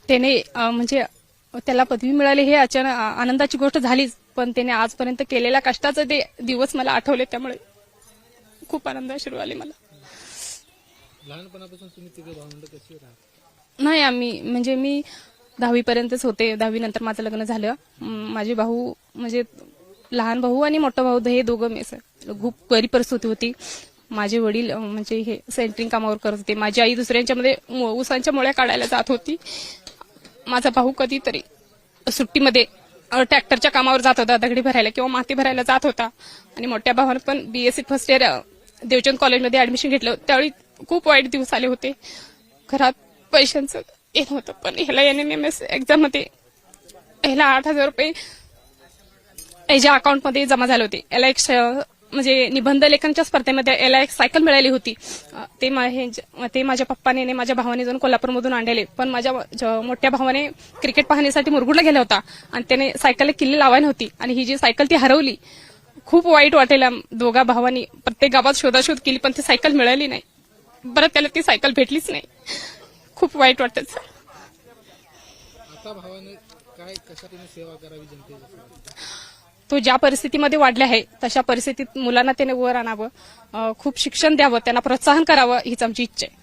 त्याने म्हणजे त्याला पदवी मिळाली हे अचानक आनंदाची गोष्ट झालीच, पण त्याने आजपर्यंत केलेल्या कष्टाचे ते दिवस मला आठवले, त्यामुळे खूप आनंद अश्रू आले मला. लहानपणापासून तुम्ही तिघे भावंड कशी राहत? नाही, आम्ही म्हणजे मी 10वी पर्यंतच होते. 10वी नंतर माझं लग्न झालं. माझे भाऊ म्हणजे लहान भाऊ आणि मोठा भाऊ हे दोघं मी खूप गरीब परिस्थिती होती. माझे वडील म्हणजे हे सेंटरिंग कामावर करत होते. माझी आई दुसऱ्यांच्या मध्ये ऊसांच्या मोळ्या काढायला जात होती. माझा भाऊ कधीतरी सुट्टीमध्ये ट्रॅक्टरच्या कामावर जात होता, दगडी भरायला किंवा माती भरायला जात होता. आणि मोठ्या भावानं पण BSc फर्स्ट इयर देवचंद कॉलेजमध्ये ऍडमिशन घेतलं. त्यावेळी खूप वाईट दिवस आले होते. घरात पैशांचं येत होतं, पण ह्याला NMMS एक्झाम मध्ये ह्याला 8,000 रुपये ह्याच्या अकाउंटमध्ये जमा झाले होते. याला एक म्हणजे निबंध लेखनच्या स्पर्धेमध्ये याला एक सायकल मिळाली होती. ते माझ्या पप्पाने आणि माझ्या भावाने जाऊन कोल्हापूरमधून आणलेले. पण माझ्या मोठ्या भावाने क्रिकेट पाहण्यासाठी मुरगुडला गेला होता आणि त्याने सायकलला किल्ली लावायला होती आणि ही जी सायकल ती हरवली. खूप वाईट वाटेल. दोघा भावांनी प्रत्येक गावात शोधाशोध केली, पण ती सायकल मिळाली नाही. बरं त्याला ती सायकल भेटलीच नाही. खूप वाईट वाटत. आता भावाने काय कशा तुम्ही सेवा करावी जनतेची? तो ज्या परिस्थितीमध्ये वाढला आहे तशा परिस्थितीत मुलांना त्याने वर आणावं, खूप शिक्षण द्यावं, त्यांना प्रोत्साहन करावं हीच आमची इच्छा आहे.